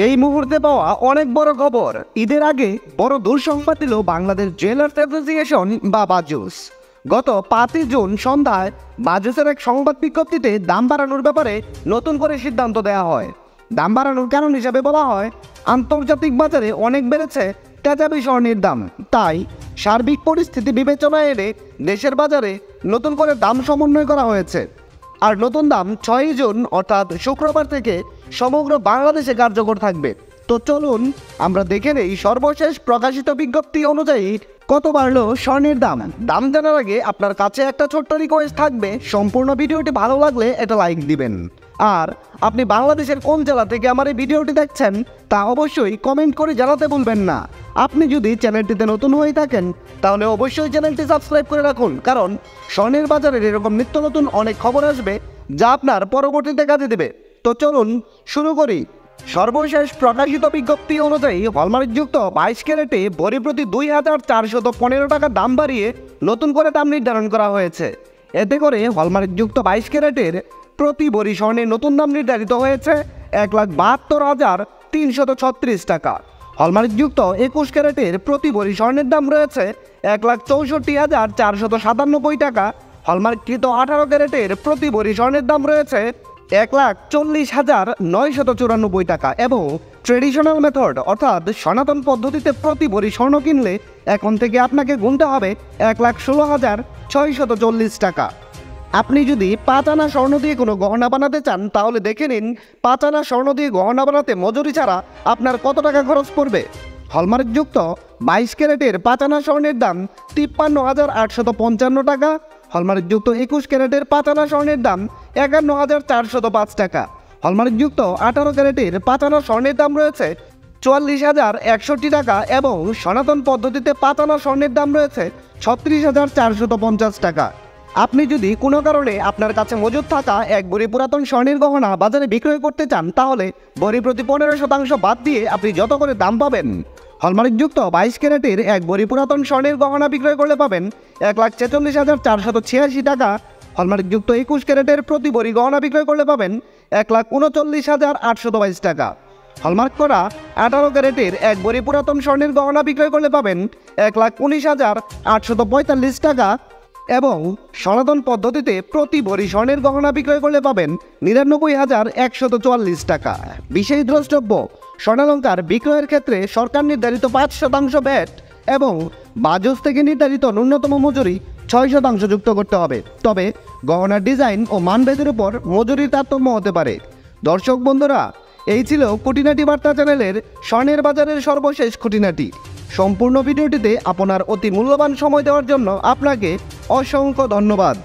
এই মুহূর্তে পাওয়া অনেক বড় খবর। ঈদের আগে বড় দুঃসংবাদ দিল বাংলাদেশ জুয়েলার্স অ্যাসোসিয়েশন বা বাজুস। গত 5 জুন সন্ধ্যায় বাজুসের এক সংবাদ বিজ্ঞপ্তিতে দাম বাড়ানোর ব্যাপারে নতুন করে সিদ্ধান্ত দেওয়া হয়। দাম বাড়ানোর কারণ হিসাবে বলা হয়, আন্তর্জাতিক বাজারে অনেক বেড়েছে তেজাবি স্বর্ণের দাম, তাই সার্বিক পরিস্থিতি বিবেচনায় এনে দেশের বাজারে নতুন করে দাম সমন্বয় করা হয়েছে। আর নতুন দাম 6 জুন অর্থাৎ শুক্রবার থেকে সমগ্র বাংলাদেশে কার্যকর থাকবে। তো চলুন আমরা দেখে নেই সর্বশেষ প্রকাশিত বিজ্ঞপ্তি অনুযায়ী কত বাড়লো স্বর্ণের দাম। দাম জানার আগে আপনার কাছে একটা ছোট্ট রিকোয়েস্ট থাকবে, সম্পূর্ণ ভিডিওটি ভালো লাগলে এটা লাইক দিবেন। আর আপনি বাংলাদেশের কোন জেলা থেকে আমার এই ভিডিওটি দেখছেন তা অবশ্যই কমেন্ট করে জানাতে ভুলবেন না। আপনি যদি চ্যানেলটিতে নতুন হয়ে থাকেন তাহলে অবশ্যই চ্যানেলটি সাবস্ক্রাইব করে রাখুন, কারণ স্বর্ণের বাজারের এরকম নিত্য নতুন অনেক খবর আসবে যা আপনার পরবর্তীতে কাজে দেবে। তো চলুন শুরু করি। সর্বশেষ প্রকাশিত বিজ্ঞপ্তি অনুযায়ী হলমার্কযুক্ত 22 ক্যারেটে ভরি প্রতি 2415 টাকা দাম বাড়িয়ে নতুন করে দাম নির্ধারণ করা হয়েছে। এতে করে হলমার্কযুক্ত 22 ক্যারেটের প্রতি ভরি স্বর্ণের নতুন দাম নির্ধারিত হয়েছে 1,72,336 টাকা। হলমার্কযুক্ত 21 ক্যারেটের প্রতি ভরি স্বর্ণের দাম রয়েছে 1,64,497 টাকা। হলমার্ককৃত 18 ক্যারেটের প্রতি ভরি স্বর্ণের দাম রয়েছে 1,40,994 টাকা। এবং ট্রেডিশনাল মেথড অর্থাৎ সনাতন পদ্ধতিতে প্রতি ভরি স্বর্ণ কিনলে এখন থেকে আপনাকে গুনতে হবে 1,16,640 টাকা। আপনি যদি 5 আনা স্বর্ণ দিয়ে কোনো গহনা বানাতে চান তাহলে দেখে নিন 5 আনা স্বর্ণ দিয়ে গহনা বানাতে মজুরি ছাড়া আপনার কত টাকা খরচ পড়বে। হলমার্কযুক্ত 22 ক্যারেটের 5 আনা স্বর্ণের দাম 53,855 টাকা। হলমার্কযুক্ত 21 ক্যারেটের 5 আনা স্বর্ণের দাম 51,405 টাকা। হলমার্কযুক্ত 18 ক্যারেটের 5 আনা স্বর্ণের দাম রয়েছে 44,061 টাকা এবং সনাতন পদ্ধতিতে 5 আনা স্বর্ণের দাম রয়েছে 36,450 টাকা। আপনি যদি কোনো কারণে আপনার কাছে মজুদ থাকা এক ভরি পুরাতন স্বর্ণের গহনা বাজারে বিক্রয় করতে চান তাহলে ভরি প্রতি 15% বাদ দিয়ে আপনি যত করে দাম পাবেন। হলমার্কযুক্ত 22 ক্যারেটের এক ভরি পুরাতন স্বর্ণের গহনা বিক্রয় করলে পাবেন 1,46,486 টাকা। হলমার্কযুক্ত 21 ক্যারেটের প্রতি ভরি গহনা বিক্রয় করলে পাবেন 1,39,822 টাকা। হলমার্ক করা 18 ক্যারেটের এক ভরি পুরাতন স্বর্ণের গহনা বিক্রয় করলে পাবেন 1,19,845 টাকা এবং সনাতন পদ্ধতিতে প্রতি ভরি স্বর্ণের গহনা বিক্রয় করলে পাবেন 99,144 টাকা। বিশেষ দ্রষ্টব্য, স্বর্ণালঙ্কার বিক্রয়ের ক্ষেত্রে সরকার নির্ধারিত 5% ভ্যাট এবং বাজুস থেকে নির্ধারিত ন্যূনতম মজুরি 6% যুক্ত করতে হবে। তবে গহনার ডিজাইন ও মানভেদের উপর মজুরির তারতম্য হতে পারে। দর্শক বন্ধুরা, এই ছিল খুঁটিনাটি বার্তা চ্যানেলের স্বর্ণের বাজারের সর্বশেষ খুঁটিনাটি। সম্পূর্ণ ভিডিওটিতে আপনার অতি মূল্যবান সময় দেওয়ার জন্য আপনাকে অসংখ্য ধন্যবাদ।